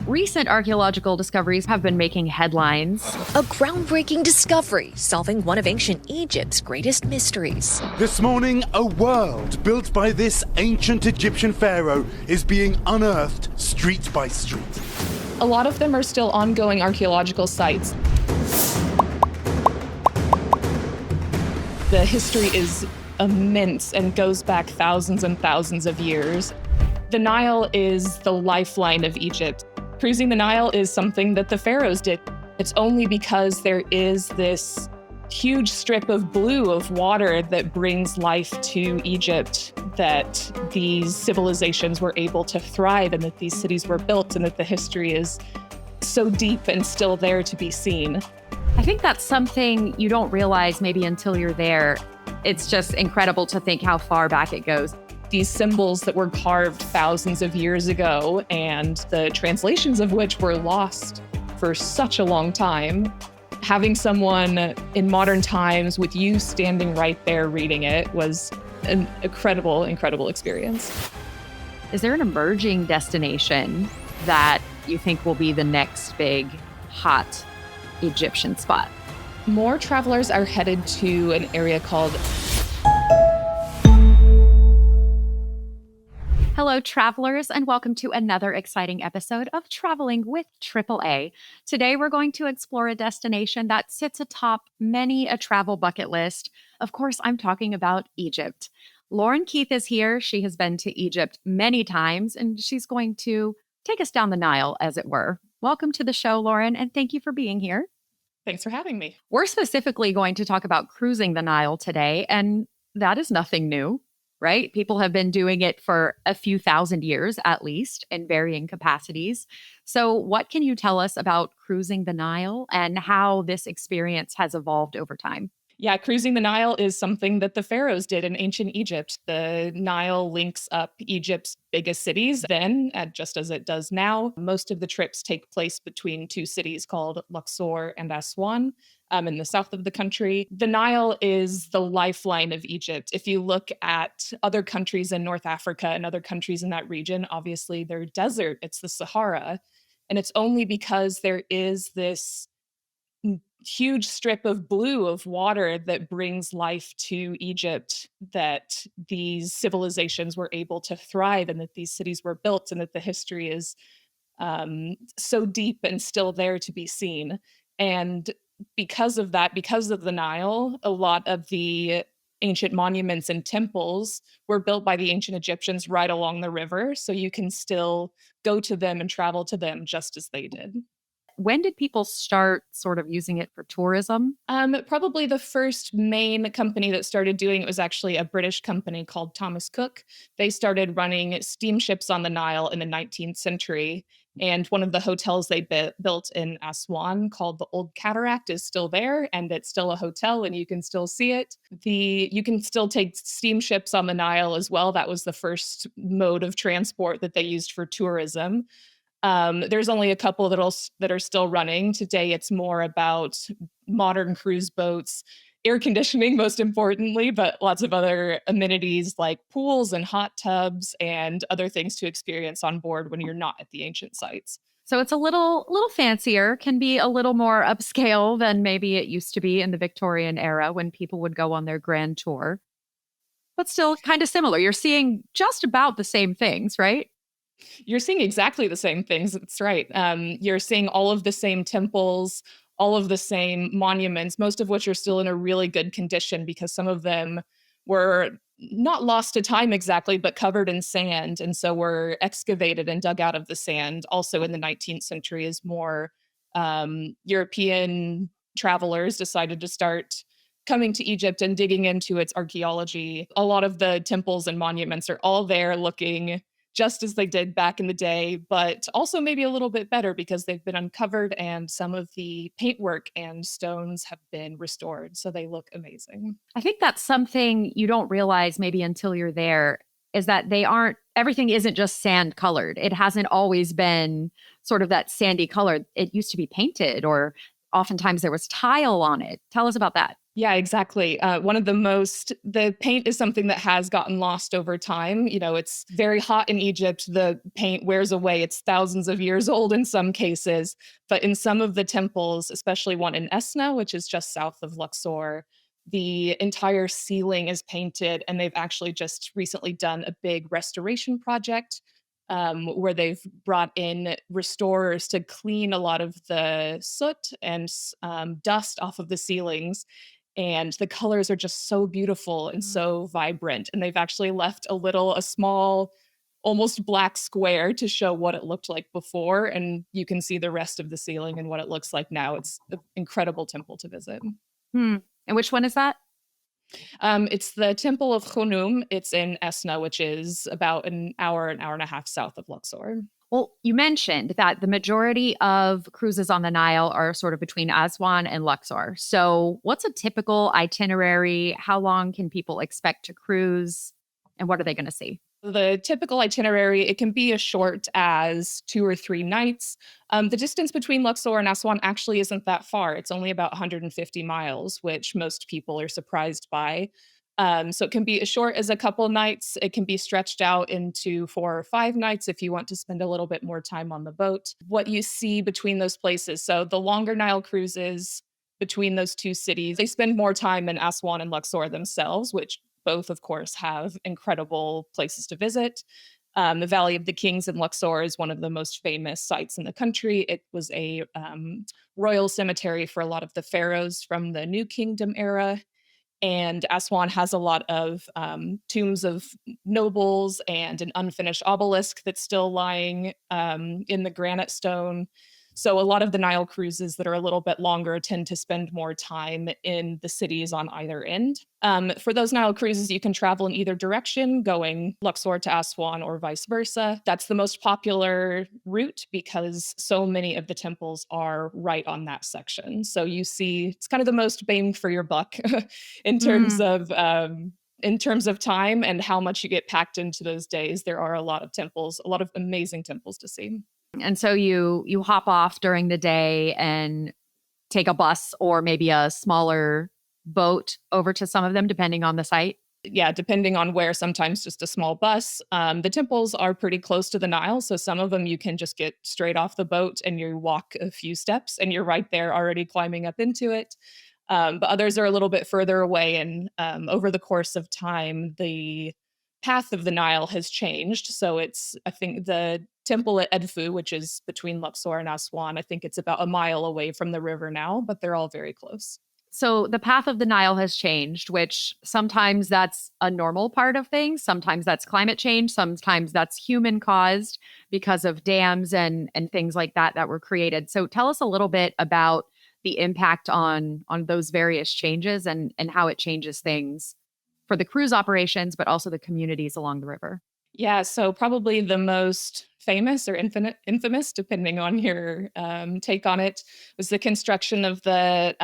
Recent archaeological discoveries have been making headlines. A groundbreaking discovery solving one of ancient Egypt's greatest mysteries. This morning, a world built by this ancient Egyptian pharaoh is being unearthed street by street. A lot of them are still ongoing archaeological sites. The history is immense and goes back thousands and thousands of years. The Nile is the lifeline of Egypt. Cruising the Nile is something that the pharaohs did. It's only because there is this huge strip of blue of water that brings life to Egypt that these civilizations were able to thrive and that these cities were built and that the history is so deep and still there to be seen. I think that's something you don't realize maybe until you're there. It's just incredible to think how far back it goes. These symbols that were carved thousands of years ago and the translations of which were lost for such a long time. Having someone in modern times with you standing right there reading it was an incredible, incredible experience. Is there an emerging destination that you think will be the next big, hot Egyptian spot? More travelers are headed to an area called... Hello, travelers, and welcome to another exciting episode of Traveling with AAA. Today, we're going to explore a destination that sits atop many a travel bucket list. Of course, I'm talking about Egypt. Lauren Keith is here. She has been to Egypt many times, and she's going to take us down the Nile, as it were. Welcome to the show, Lauren, and thank you for being here. Thanks for having me. We're specifically going to talk about cruising the Nile today, and that is nothing new. Right? People have been doing it for a few thousand years, at least, in varying capacities. So what can you tell us about cruising the Nile and how this experience has evolved over time? Yeah, cruising the Nile is something that the pharaohs did in ancient Egypt. The Nile links up Egypt's biggest cities then, just as it does now. Most of the trips take place between two cities called Luxor and Aswan. In the south of the country. The Nile is the lifeline of Egypt. If you look at other countries in North Africa and other countries in that region, obviously they're desert, it's the Sahara. And it's only because there is this huge strip of blue of water that brings life to Egypt that these civilizations were able to thrive and that these cities were built and that the history is so deep and still there to be seen. And because of that, because of the Nile, a lot of the ancient monuments and temples were built by the ancient Egyptians right along the river. So you can still go to them and travel to them just as they did. When did people start sort of using it for tourism? Probably the first main company that started doing it was actually a British company called Thomas Cook. They started running steamships on the Nile in the 19th century. And one of the hotels they built in Aswan called the Old Cataract is still there, and it's still a hotel, and you can still see it. You can still take steamships on the Nile as well. That was the first mode of transport that they used for tourism. There's only a couple that are still running. Today, it's more about modern cruise boats, air conditioning, most importantly, but lots of other amenities like pools and hot tubs and other things to experience on board when you're not at the ancient sites. So it's a little fancier, can be a little more upscale than maybe it used to be in the Victorian era when people would go on their grand tour. But still kind of similar. You're seeing just about the same things, right? You're seeing exactly the same things. That's right. You're seeing all of the same temples, all of the same monuments, most of which are still in a really good condition because some of them were not lost to time exactly, but covered in sand. And so were excavated and dug out of the sand. Also in the 19th century, as more European travelers decided to start coming to Egypt and digging into its archaeology. A lot of the temples and monuments are all there looking just as they did back in the day, but also maybe a little bit better because they've been uncovered and some of the paintwork and stones have been restored. So they look amazing. I think that's something you don't realize maybe until you're there, is that everything isn't just sand colored. It hasn't always been sort of that sandy color. It used to be painted, or oftentimes there was tile on it. Tell us about that. Yeah, exactly. The paint is something that has gotten lost over time. You know, it's very hot in Egypt. The paint wears away. It's thousands of years old in some cases. But in some of the temples, especially one in Esna, which is just south of Luxor, the entire ceiling is painted. And they've actually just recently done a big restoration project where they've brought in restorers to clean a lot of the soot and dust off of the ceilings, and the colors are just so beautiful and so vibrant, and they've actually left a small, almost black square to show what it looked like before, and you can see the rest of the ceiling and what it looks like now. It's an incredible temple to visit. Hmm. And which one is that? It's the Temple of Khonum. It's in Esna, which is about an hour and a half south of Luxor. Well, you mentioned that the majority of cruises on the Nile are sort of between Aswan and Luxor. So, what's a typical itinerary? How long can people expect to cruise? And what are they going to see? The typical itinerary, it can be as short as 2 or 3 nights. The distance between Luxor and Aswan actually isn't that far. It's only about 150 miles, which most people are surprised by. So it can be as short as a couple nights. It can be stretched out into 4 or 5 nights if you want to spend a little bit more time on the boat. What you see between those places, so the longer Nile cruises between those two cities, they spend more time in Aswan and Luxor themselves, which both, of course, have incredible places to visit. The Valley of the Kings in Luxor is one of the most famous sites in the country. It was a royal cemetery for a lot of the pharaohs from the New Kingdom era. And Aswan has a lot of tombs of nobles and an unfinished obelisk that's still lying in the granite stone. So a lot of the Nile cruises that are a little bit longer tend to spend more time in the cities on either end. For those Nile cruises, you can travel in either direction, going Luxor to Aswan or vice versa. That's the most popular route because so many of the temples are right on that section. So you see, it's kind of the most bang for your buck in terms Mm. of time and how much you get packed into those days. There are a lot of temples, a lot of amazing temples to see. And so you hop off during the day and take a bus or maybe a smaller boat over to some of them, depending on the site. Yeah, depending on where, sometimes just a small bus. The temples are pretty close to the Nile, so some of them you can just get straight off the boat and you walk a few steps and you're right there already climbing up into it. But others are a little bit further away, and over the course of time, the path of the Nile has changed. So I think the temple at Edfu, which is between Luxor and Aswan, I think it's about a mile away from the river now, but they're all very close. So the path of the Nile has changed, which sometimes that's a normal part of things. Sometimes that's climate change. Sometimes that's human caused because of dams and things like that that were created. So tell us a little bit about the impact on those various changes and how it changes things for the cruise operations, but also the communities along the river. Yeah, so probably the most famous or infamous, depending on your take on it, was the construction of the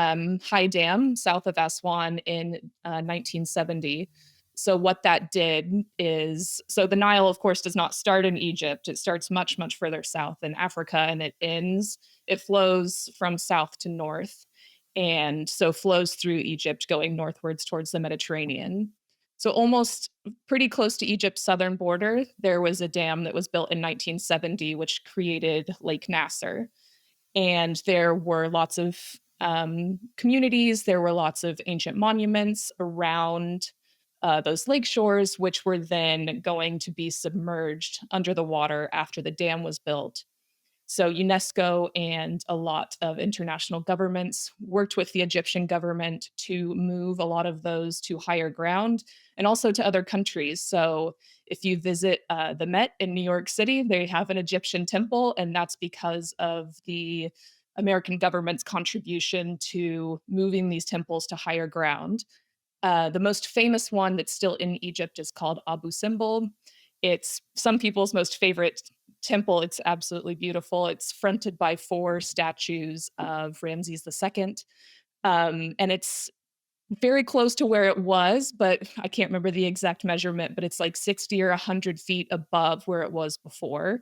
High Dam south of Aswan in 1970. So what that did is, so the Nile, of course, does not start in Egypt. It starts much, much further south in Africa, and it flows from south to north, and so flows through Egypt, going northwards towards the Mediterranean. So almost pretty close to Egypt's southern border, there was a dam that was built in 1970, which created Lake Nasser. And there were lots of communities, there were lots of ancient monuments around those lake shores, which were then going to be submerged under the water after the dam was built. So UNESCO and a lot of international governments worked with the Egyptian government to move a lot of those to higher ground and also to other countries. So if you visit the Met in New York City, they have an Egyptian temple, and that's because of the American government's contribution to moving these temples to higher ground. The most famous one that's still in Egypt is called Abu Simbel. It's some people's most favorite temple. It's absolutely beautiful. It's fronted by 4 statues of Ramses II. And it's very close to where it was, but I can't remember the exact measurement, but it's like 60 or 100 feet above where it was before.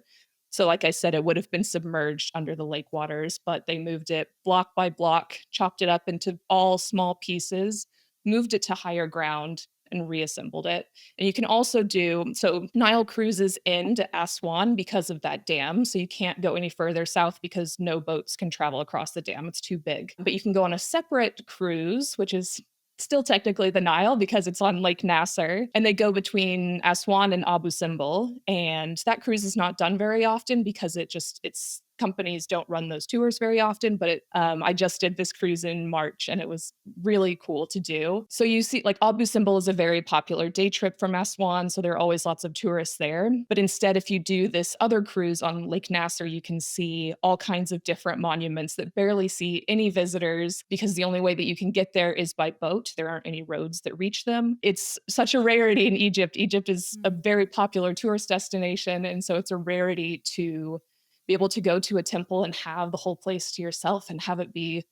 So, like I said, it would have been submerged under the lake waters, but they moved it block by block, chopped it up into all small pieces, moved it to higher ground, and reassembled it. And you can also do so Nile cruises into Aswan because of that dam. So you can't go any further south because no boats can travel across the dam. It's too big. But you can go on a separate cruise, which is still technically the Nile because it's on Lake Nasser. And they go between Aswan and Abu Simbel. And that cruise is not done very often because it's companies don't run those tours very often, but I just did this cruise in March and it was really cool to do. So you see, like Abu Simbel is a very popular day trip from Aswan, so there are always lots of tourists there. But instead, if you do this other cruise on Lake Nasser, you can see all kinds of different monuments that barely see any visitors because the only way that you can get there is by boat. There aren't any roads that reach them. It's such a rarity in Egypt. Egypt is a very popular tourist destination, and so it's a rarity to be able to go to a temple and have the whole place to yourself and have it be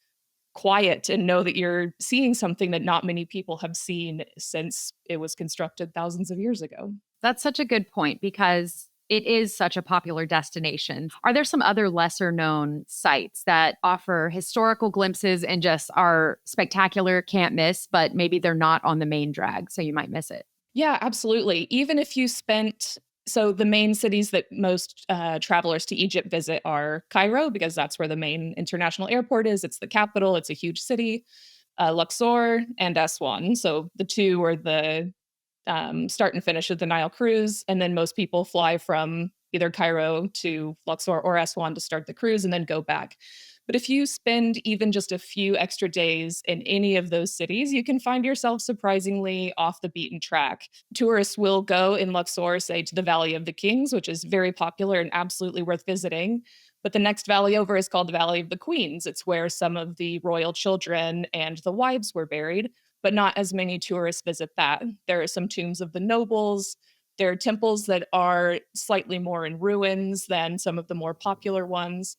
quiet and know that you're seeing something that not many people have seen since it was constructed thousands of years ago. That's such a good point because it is such a popular destination. Are there some other lesser known sites that offer historical glimpses and just are spectacular, can't miss, but maybe they're not on the main drag, so you might miss it? Yeah, absolutely. Even if you spent so the main cities that most travelers to Egypt visit are Cairo, because that's where the main international airport is. It's the capital. It's a huge city. Luxor and Aswan. So the two are the start and finish of the Nile cruise. And then most people fly from either Cairo to Luxor or Aswan to start the cruise and then go back. But if you spend even just a few extra days in any of those cities, you can find yourself surprisingly off the beaten track. Tourists will go in Luxor, say, to the Valley of the Kings, which is very popular and absolutely worth visiting. But the next valley over is called the Valley of the Queens. It's where some of the royal children and the wives were buried, but not as many tourists visit that. There are some tombs of the nobles. There are temples that are slightly more in ruins than some of the more popular ones.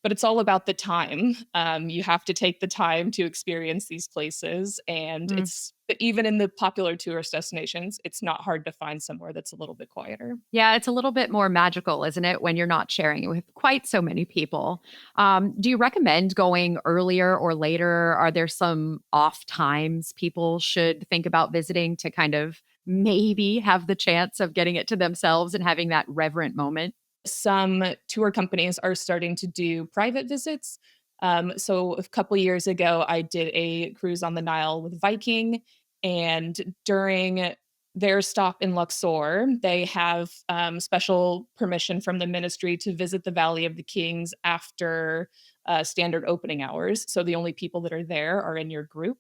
But it's all about the time. You have to take the time to experience these places. And it's even in the popular tourist destinations, it's not hard to find somewhere that's a little bit quieter. Yeah, it's a little bit more magical, isn't it, when you're not sharing it with quite so many people? Do you recommend going earlier or later? Are there some off times people should think about visiting to kind of maybe have the chance of getting it to themselves and having that reverent moment? Some tour companies are starting to do private visits. So a couple years ago, I did a cruise on the Nile with Viking, and during their stop in Luxor, they have special permission from the ministry to visit the Valley of the Kings after standard opening hours. So the only people that are there are in your group.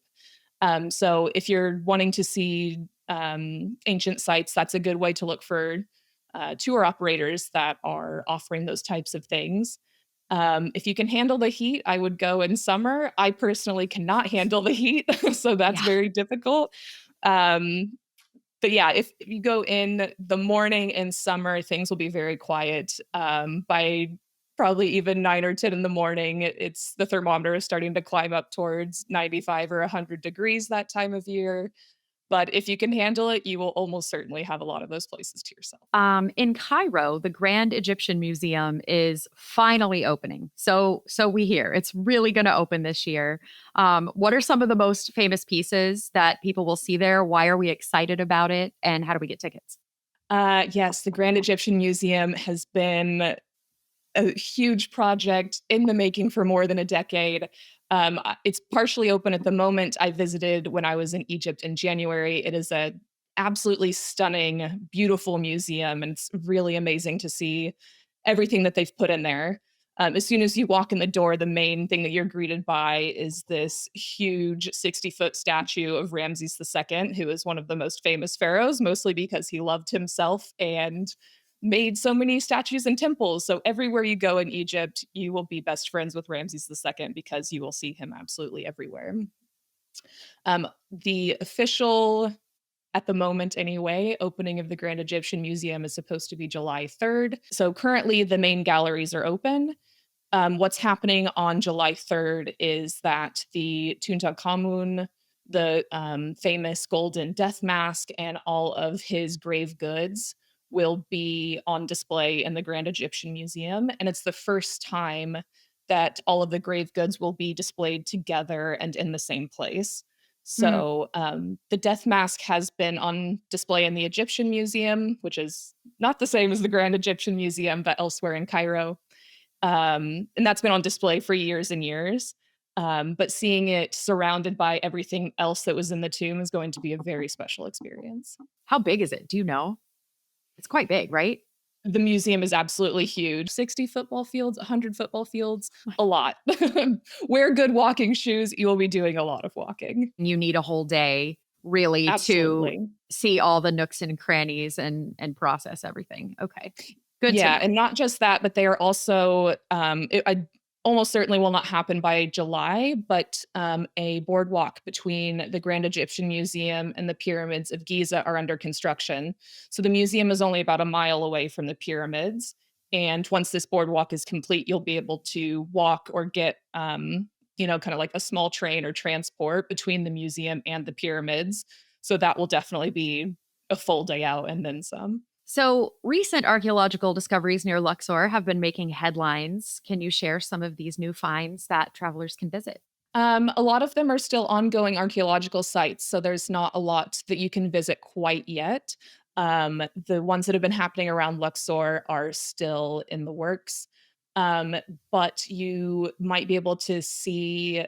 So if you're wanting to see ancient sites, that's a good way to look for tour operators that are offering those types of things. If you can handle the heat, I would go in summer. I personally cannot handle the heat, so that's Yeah. very difficult. Um, but yeah, if you go in the morning in summer, things will be very quiet. By probably even 9 or 10 in the morning, it's the thermometer is starting to climb up towards 95 or 100 degrees that time of year. But if you can handle it, you will almost certainly have a lot of those places to yourself. In Cairo, the Grand Egyptian Museum is finally opening. So we hear it's really going to open this year. What are some of the most famous pieces that people will see there? Why are we excited about it? And how do we get tickets? Yes, the Grand Egyptian Museum has been a huge project in the making for more than a decade. It's partially open at the moment. I visited when I was in Egypt in January. It is a absolutely stunning, beautiful museum, and it's really amazing to see everything that they've put in there. As soon as you walk in the door, the main thing that you're greeted by is this huge 60-foot statue of Ramses II, who is one of the most famous pharaohs, mostly because he loved himself and made so many statues and temples. So everywhere you go in Egypt, you will be best friends with Ramses II because you will see him absolutely everywhere. The official, at the moment anyway, opening of the Grand Egyptian Museum is supposed to be July 3rd. So currently the main galleries are open. What's happening on July 3rd is that the Tutankhamun, the famous golden death mask, and all of his grave goods will be on display in the Grand Egyptian Museum. And it's the first time that all of the grave goods will be displayed together and in the same place. Hmm. So the death mask has been on display in the Egyptian Museum, which is not the same as the Grand Egyptian Museum, but elsewhere in Cairo. And that's been on display for years and years. But seeing it surrounded by everything else that was in the tomb is going to be a very special experience. How big is it? Do you know? It's quite big, right? The museum is absolutely huge. 60 football fields, 100 football fields, a lot. Wear good walking shoes. You will be doing a lot of walking. You need a whole day really to Absolutely. see all the nooks and crannies and process everything. Okay. Good to Yeah, know. and not just that, but they are also, I almost certainly will not happen by July, but a boardwalk between the Grand Egyptian Museum and the pyramids of Giza are under construction. So the museum is only about a mile away from the pyramids. And once this boardwalk is complete, you'll be able to walk or get, kind of like a small train or transport between the museum and the pyramids. So that will definitely be a full day out and then some. So, recent archaeological discoveries near Luxor have been making headlines. Can you share some of these new finds that travelers can visit? A lot of them are still ongoing archaeological sites, so there's not a lot that you can visit quite yet. The ones that have been happening around Luxor are still in the works. Um, but you might be able to see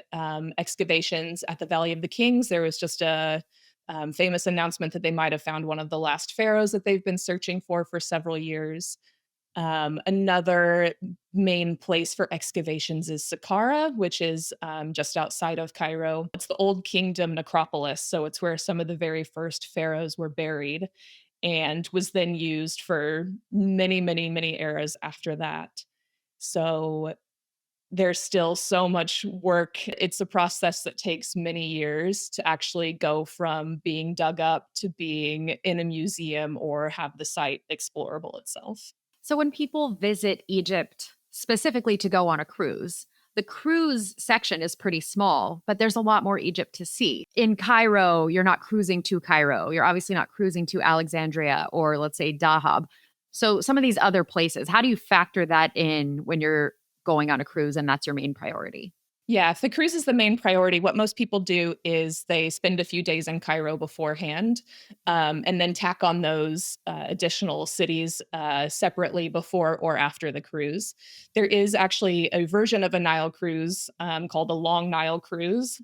excavations at the Valley of the Kings. There was just a famous announcement that they might have found one of the last pharaohs that they've been searching for several years. Another main place for excavations is Saqqara, which is just outside of Cairo. It's the Old Kingdom necropolis, so it's where some of the very first pharaohs were buried and was then used for many, many, many eras after that. So there's still so much work. It's a process that takes many years to actually go from being dug up to being in a museum or have the site explorable itself. So, when people visit Egypt specifically to go on a cruise, the cruise section is pretty small, but there's a lot more Egypt to see. In Cairo, you're not cruising to Cairo. You're obviously not cruising to Alexandria or, let's say, Dahab. So, some of these other places, how do you factor that in when you're going on a cruise and that's your main priority? Yeah, if the cruise is the main priority, what most people do is they spend a few days in Cairo beforehand, and then tack on those additional cities separately before or after the cruise. There is actually a version of a Nile cruise called the Long Nile Cruise,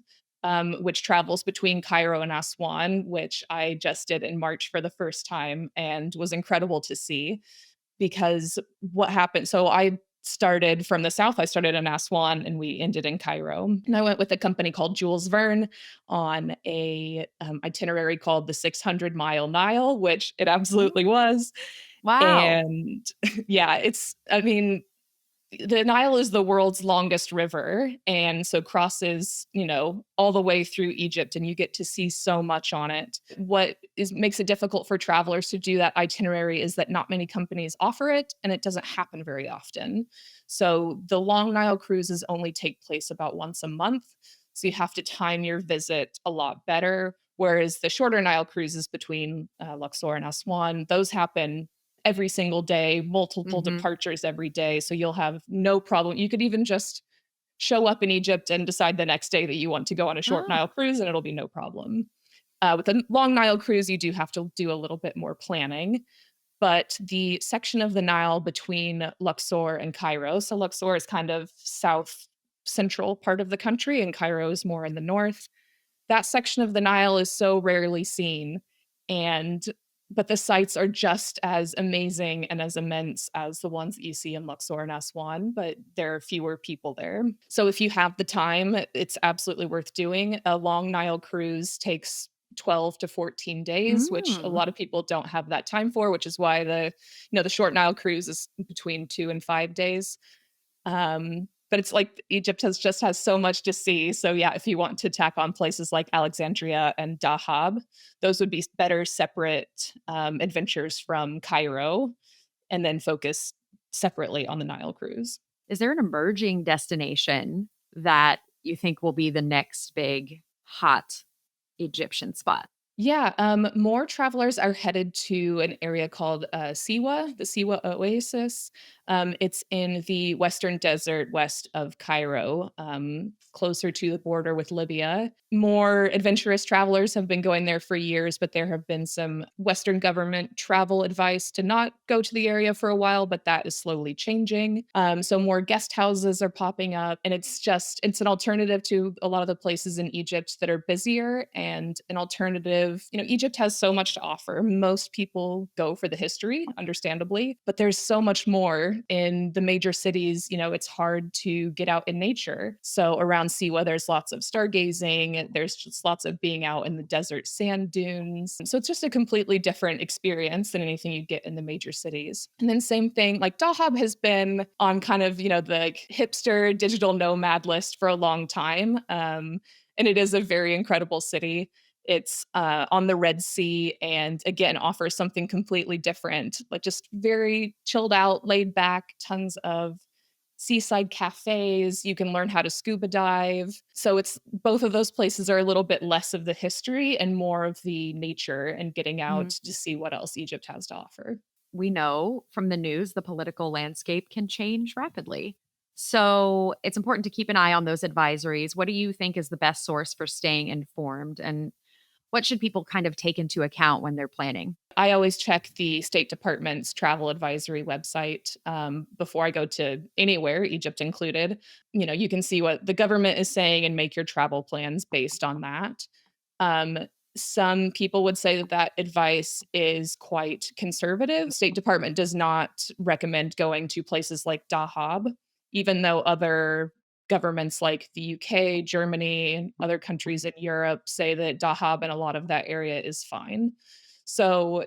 which travels between Cairo and Aswan, which I just did in March for the first time and was incredible to see because what happened so I started from the south. I started in Aswan and we ended in Cairo. And I went with a company called Jules Verne on a itinerary called the 600-mile Nile, which it absolutely was. Wow. And yeah, I mean, the Nile is the world's longest river and so crosses, all the way through Egypt and you get to see so much on it. What makes it difficult for travelers to do that itinerary is that not many companies offer it and it doesn't happen very often. So the Long Nile cruises only take place about once a month. So you have to time your visit a lot better. Whereas the shorter Nile cruises between Luxor and Aswan, those happen every single day, multiple Hmm. departures every day. So you'll have no problem. You could even just show up in Egypt and decide the next day that you want to go on a short Oh. Nile cruise, and it'll be no problem. With a long Nile cruise, you do have to do a little bit more planning. But the section of the Nile between Luxor and Cairo, so Luxor is kind of south central part of the country, and Cairo is more in the north. That section of the Nile is so rarely seen. And but the sites are just as amazing and as immense as the ones that you see in Luxor and Aswan, but there are fewer people there. So if you have the time, it's absolutely worth doing. A long Nile cruise takes 12 to 14 days, which a Mm. lot of people don't have that time for, which is why the short Nile cruise is between 2 and 5 days. But it's like Egypt has so much to see. So yeah, if you want to tack on places like Alexandria and Dahab, those would be better separate adventures from Cairo, and then focus separately on the Nile cruise. Is there an emerging destination that you think will be the next big hot Egyptian spot? Yeah, more travelers are headed to an area called Siwa, the Siwa Oasis. It's in the Western Desert west of Cairo, closer to the border with Libya. More adventurous travelers have been going there for years, but there have been some Western government travel advice to not go to the area for a while, but that is slowly changing. So more guest houses are popping up, and it's an alternative to a lot of the places in Egypt that are busier and an alternative. Egypt has so much to offer. Most people go for the history, understandably, but there's so much more in the major cities. It's hard to get out in nature. So around Siwa, there's lots of stargazing. There's just lots of being out in the desert sand dunes. So it's just a completely different experience than anything you get in the major cities. And then same thing, like Dahab has been on kind of, the hipster digital nomad list for a long time. And it is a very incredible city. It's on the Red Sea and again offers something completely different, like just very chilled out, laid back, tons of seaside cafes. You can learn how to scuba dive. So it's both of those places are a little bit less of the history and more of the nature and getting out Mm. to see what else Egypt has to offer. We know from the news the political landscape can change rapidly. So it's important to keep an eye on those advisories. What do you think is the best source for staying informed? And what should people kind of take into account when they're planning? I always check the State Department's travel advisory website before I go to anywhere, Egypt included. You can see what the government is saying and make your travel plans based on that. Um, some people would say that advice is quite conservative. State Department does not recommend going to places like Dahab, even though other governments like the UK, Germany, and other countries in Europe say that Dahab and a lot of that area is fine. So,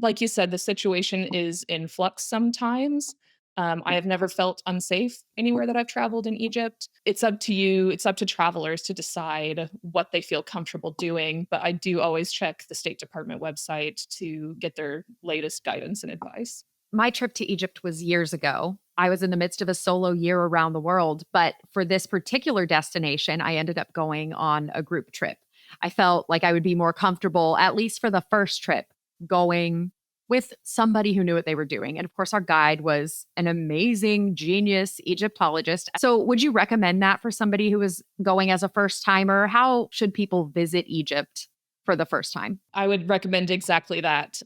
like you said, the situation is in flux sometimes. I have never felt unsafe anywhere that I've traveled in Egypt. It's up to you, it's up to travelers to decide what they feel comfortable doing. But I do always check the State Department website to get their latest guidance and advice. My trip to Egypt was years ago. I was in the midst of a solo year around the world, but for this particular destination, I ended up going on a group trip. I felt like I would be more comfortable, at least for the first trip, going with somebody who knew what they were doing. And of course, our guide was an amazing, genius Egyptologist. So, would you recommend that for somebody who is going as a first timer? How should people visit Egypt for the first time? I would recommend exactly that.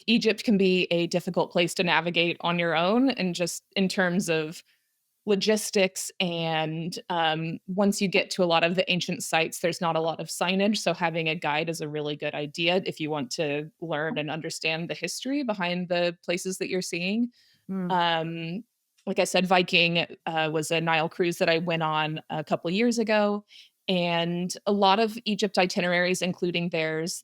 Egypt can be a difficult place to navigate on your own, and just in terms of logistics. And once you get to a lot of the ancient sites, there's not a lot of signage. So having a guide is a really good idea if you want to learn and understand the history behind the places that you're seeing. Mm. Um, like I said, Viking was a Nile cruise that I went on a couple years ago. And a lot of Egypt itineraries, including theirs,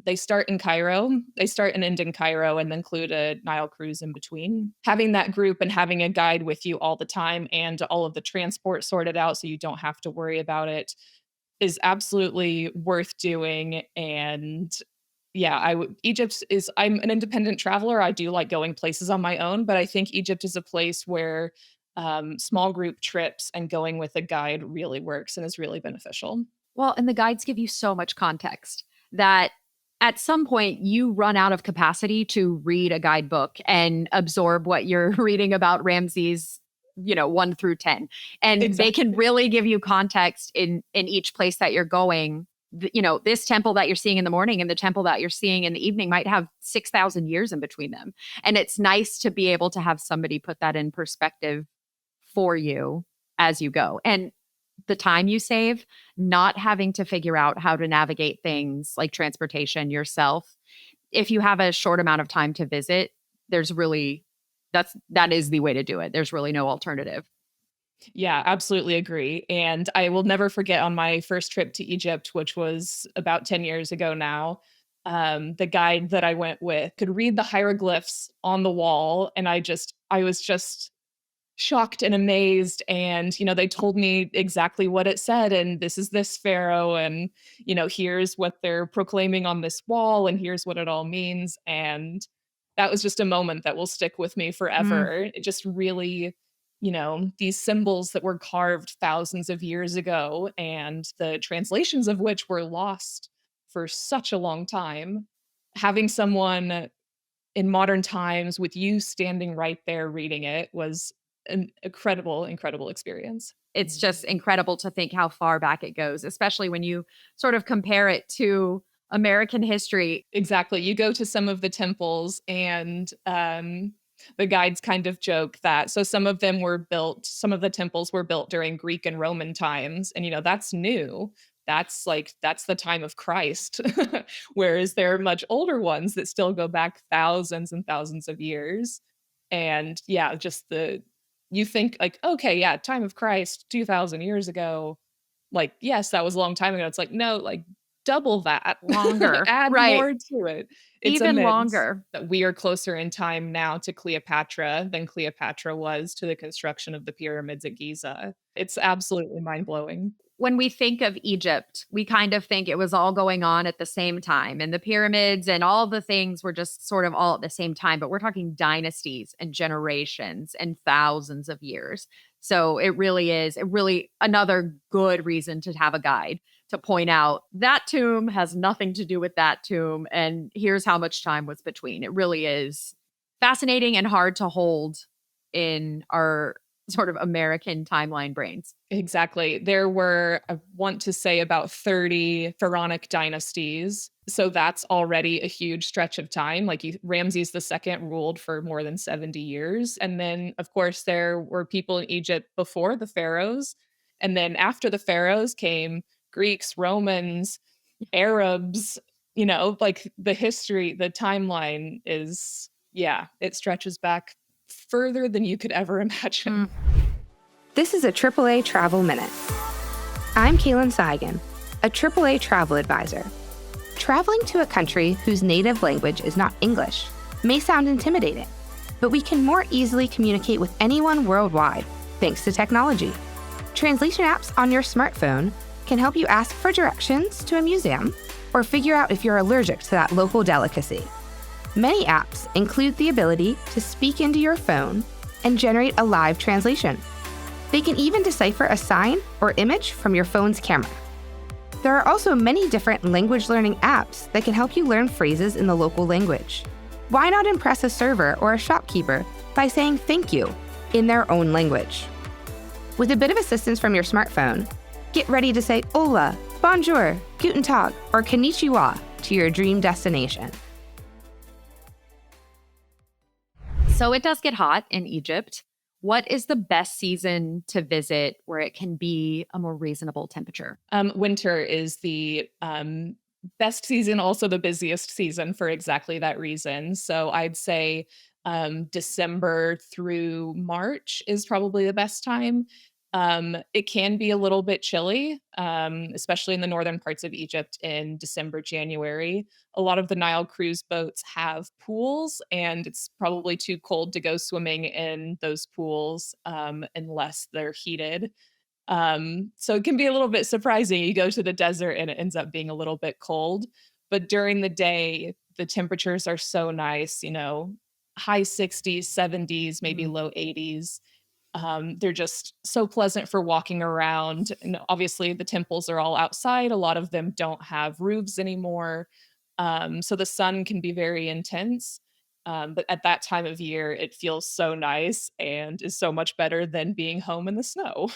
they start in Cairo. They start and end in Cairo and then include a Nile cruise in between. Having that group and having a guide with you all the time and all of the transport sorted out so you don't have to worry about it is absolutely worth doing. And yeah, I'm an independent traveler. I do like going places on my own, but I think Egypt is a place where small group trips and going with a guide really works and is really beneficial. Well, and the guides give you so much context that at some point you run out of capacity to read a guidebook and absorb what you're reading about Ramses, 1 through 10. And they can Exactly. really give you context in each place that you're going. This temple that you're seeing in the morning and the temple that you're seeing in the evening might have 6,000 years in between them. And it's nice to be able to have somebody put that in perspective for you as you go. And the time you save, not having to figure out how to navigate things like transportation yourself. If you have a short amount of time to visit, that is the way to do it. There's really no alternative. Yeah, absolutely agree. And I will never forget on my first trip to Egypt, which was about 10 years ago now, the guide that I went with could read the hieroglyphs on the wall. And I was just shocked and amazed. And, they told me exactly what it said. And this is this pharaoh. And, here's what they're proclaiming on this wall. And here's what it all means. And that was just a moment that will stick with me Mm. forever. It just really, these symbols that were carved thousands of years ago and the translations of which were lost for such a long time. Having someone in modern times with you standing right there reading it was an incredible, incredible experience. It's just incredible to think how far back it goes, especially when you sort of compare it to American history. Exactly. You go to some of the temples and the guides kind of joke that so some of them were built, some of the temples were built during Greek and Roman times. And, that's new. That's the time of Christ. Whereas there are much older ones that still go back thousands and thousands of years. And yeah, you think like, okay, yeah, time of Christ, 2000 years ago. Like, yes, that was a long time ago. It's like, no, like double that. Longer. Add Right. more to it. It's Even immense longer. that we are closer in time now to Cleopatra than Cleopatra was to the construction of the pyramids at Giza. It's absolutely mind-blowing. When we think of Egypt, we kind of think it was all going on at the same time, and the pyramids and all the things were just sort of all at the same time. But we're talking dynasties and generations and thousands of years. So it really is another good reason to have a guide to point out that tomb has nothing to do with that tomb. And here's how much time was between. It really is fascinating and hard to hold in our sort of American timeline brains. Exactly. There were, I want to say, about 30 pharaonic dynasties. So that's already a huge stretch of time. Like Ramses II ruled for more than 70 years. And then, of course, there were people in Egypt before the pharaohs. And then after the pharaohs came Greeks, Romans, Arabs, like the history, the timeline is, yeah, it stretches back further than you could ever imagine. This is a AAA Travel Minute. I'm Kaylin Seigan, a AAA travel advisor. Traveling to a country whose native language is not English may sound intimidating, but we can more easily communicate with anyone worldwide thanks to technology. Translation apps on your smartphone can help you ask for directions to a museum or figure out if you're allergic to that local delicacy. Many apps include the ability to speak into your phone and generate a live translation. They can even decipher a sign or image from your phone's camera. There are also many different language learning apps that can help you learn phrases in the local language. Why not impress a server or a shopkeeper by saying thank you in their own language? With a bit of assistance from your smartphone, get ready to say hola, bonjour, guten tag, or konnichiwa to your dream destination. So it does get hot in Egypt. What is the best season to visit where it can be a more reasonable temperature? Winter is the best season, also the busiest season for exactly that reason. So I'd say December through March is probably the best time. It can be a little bit chilly, especially in the northern parts of Egypt in December, January. A lot of the Nile cruise boats have pools, and it's probably too cold to go swimming in those pools unless they're heated. So it can be a little bit surprising. You go to the desert and it ends up being a little bit cold. But during the day, the temperatures are so nice, high 60s, 70s, maybe low 80s. They're just so pleasant for walking around. And obviously, the temples are all outside. A lot of them don't have roofs anymore. So the sun can be very intense. But at that time of year, it feels so nice and is so much better than being home in the snow.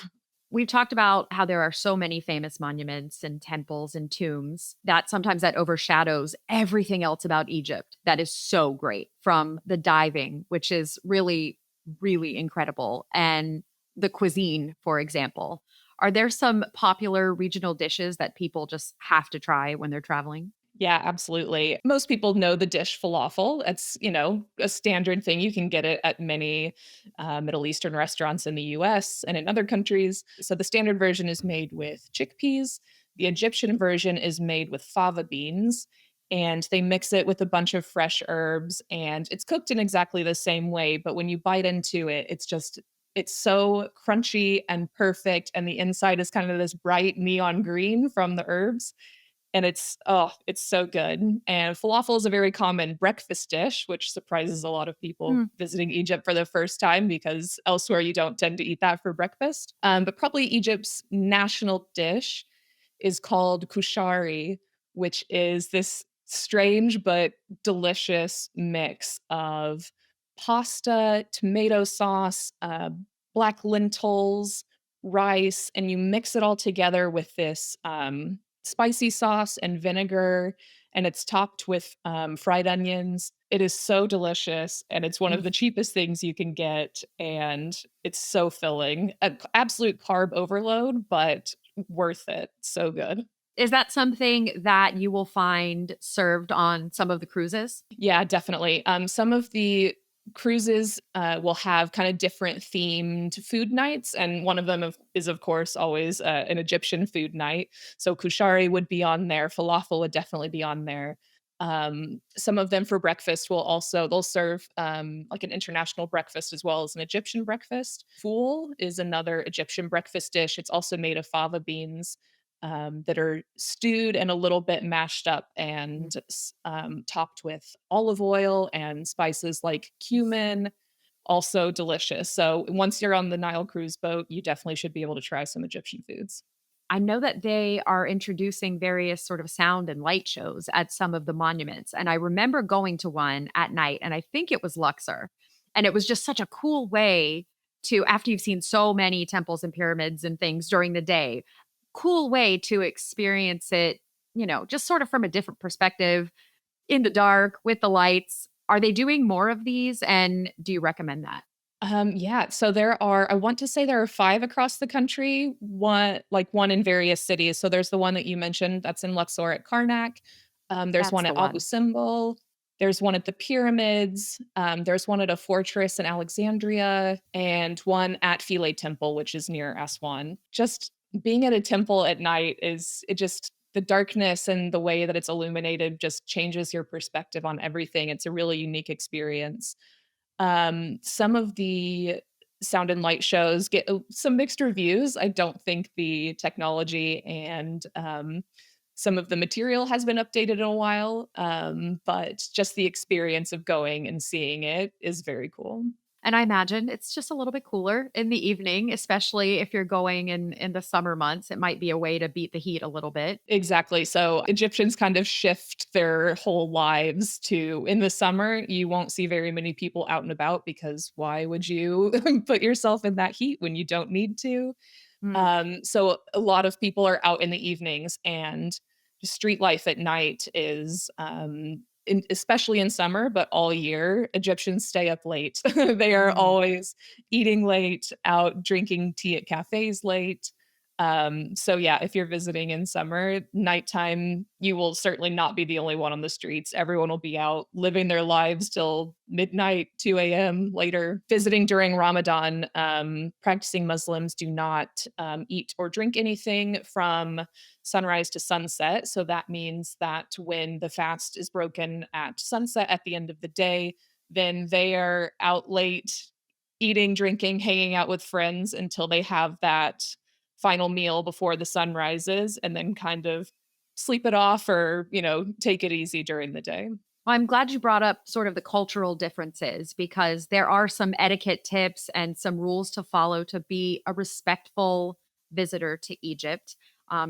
We've talked about how there are so many famous monuments and temples and tombs that sometimes that overshadows everything else about Egypt. That is so great, from the diving, which is really, really incredible, and the cuisine, for example. Are there some popular regional dishes that people just have to try when they're traveling? Yeah, absolutely. Most people know the dish falafel. It's, a standard thing. You can get it at many Middle Eastern restaurants in the US and in other countries. So the standard version is made with chickpeas. The Egyptian version is made with fava beans. And they mix it with a bunch of fresh herbs. And it's cooked in exactly the same way. But when you bite into it, it's so crunchy and perfect. And the inside is kind of this bright neon green from the herbs. And it's so good. And falafel is a very common breakfast dish, which surprises a lot of people visiting Egypt for the first time because elsewhere you don't tend to eat that for breakfast. But probably Egypt's national dish is called kushari, which is this strange but delicious mix of pasta, tomato sauce, black lentils, rice, and you mix it all together with this spicy sauce and vinegar, and it's topped with fried onions. It is so delicious, and it's one of the cheapest things you can get, and it's so filling. Absolute carb overload, but worth it. So good. Is that something that you will find served on some of the cruises? Yeah, definitely. Some of the cruises will have kind of different themed food nights, and one of them is, of course, always an Egyptian food night. So kushari would be on there, falafel would definitely be on there. Some of them for breakfast they'll serve like an international breakfast as well as an Egyptian breakfast. Fool is another Egyptian breakfast dish. It's also made of fava beans that are stewed and a little bit mashed up and topped with olive oil and spices like cumin. Also delicious. So once you're on the Nile cruise boat, you definitely should be able to try some Egyptian foods. I know that they are introducing various sort of sound and light shows at some of the monuments. And I remember going to one at night, and I think it was Luxor. And it was just such a cool way to, after you've seen so many temples and pyramids and things during the day, cool way to experience it, just sort of from a different perspective in the dark with the lights. Are they doing more of these? And do you recommend that? Yeah. So I want to say there are 5 across the country, one in various cities. So there's the one that you mentioned that's in Luxor at Karnak. There's That's one the at one. Abu Simbel. There's one at the pyramids. There's one at a fortress in Alexandria and one at Philae Temple, which is near Aswan. Just being at a temple at night the darkness and the way that it's illuminated just changes your perspective on everything. It's a really unique experience. Some of the sound and light shows get some mixed reviews. I don't think the technology and some of the material has been updated in a while, but just the experience of going and seeing it is very cool. And I imagine it's just a little bit cooler in the evening, especially if you're going in the summer months. It might be a way to beat the heat a little bit. Exactly. So Egyptians kind of shift their whole lives to in the summer, you won't see very many people out and about because why would you put yourself in that heat when you don't need to? Mm. So a lot of people are out in the evenings, and street life at night is especially in summer, but all year, Egyptians stay up late. They are Mm. always eating late, out drinking tea at cafes late. So yeah, if you're visiting in summer, nighttime, you will certainly not be the only one on the streets. Everyone will be out living their lives till midnight, 2 a.m. later. Visiting during Ramadan, practicing Muslims do not eat or drink anything from sunrise to sunset. So that means that when the fast is broken at sunset at the end of the day, then they are out late eating, drinking, hanging out with friends until they have that final meal before the sun rises, and then kind of sleep it off or, take it easy during the day. Well, I'm glad you brought up sort of the cultural differences because there are some etiquette tips and some rules to follow to be a respectful visitor to Egypt.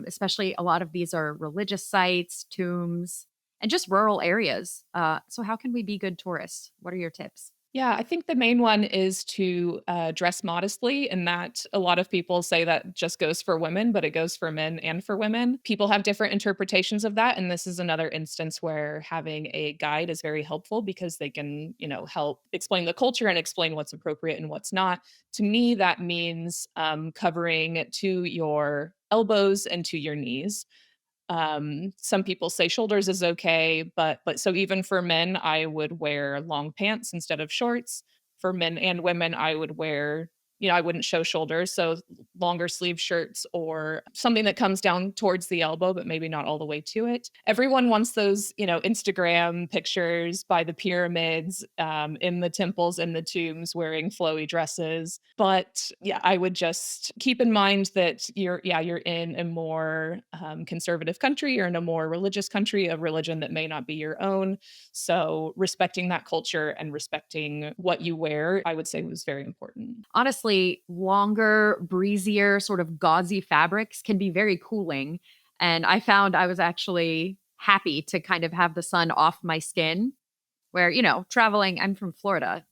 Especially a lot of these are religious sites, tombs, and just rural areas. So, how can we be good tourists? What are your tips? Yeah, I think the main one is to dress modestly, and that a lot of people say that just goes for women, but it goes for men and for women. People have different interpretations of that, and this is another instance where having a guide is very helpful because they can, help explain the culture and explain what's appropriate and what's not. To me, that means covering to your elbows and to your knees. Some people say shoulders is okay, but so even for men, I would wear long pants instead of shorts. For men and women, I would wear, I wouldn't show shoulders, so longer sleeve shirts or something that comes down towards the elbow, but maybe not all the way to it. Everyone wants those, Instagram pictures by the pyramids, in the temples and the tombs wearing flowy dresses. But yeah, I would just keep in mind that you're in a more conservative country, you're in a more religious country, a religion that may not be your own. So respecting that culture and respecting what you wear, I would say was very important. Honestly, longer, breezier, sort of gauzy fabrics can be very cooling. And I found I was actually happy to kind of have the sun off my skin. Where, traveling, I'm from Florida.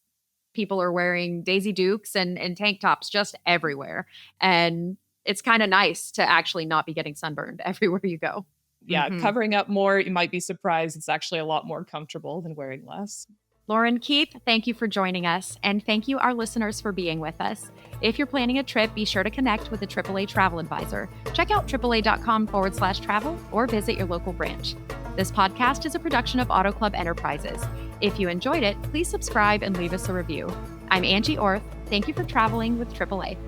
People are wearing Daisy Dukes and tank tops just everywhere. And it's kind of nice to actually not be getting sunburned everywhere you go. Yeah, Mhm. covering up more, you might be surprised. It's actually a lot more comfortable than wearing less. Lauren, Keith, thank you for joining us. And thank you, our listeners, for being with us. If you're planning a trip, be sure to connect with a AAA travel advisor. Check out AAA.com/travel or visit your local branch. This podcast is a production of Auto Club Enterprises. If you enjoyed it, please subscribe and leave us a review. I'm Angie Orth. Thank you for traveling with AAA.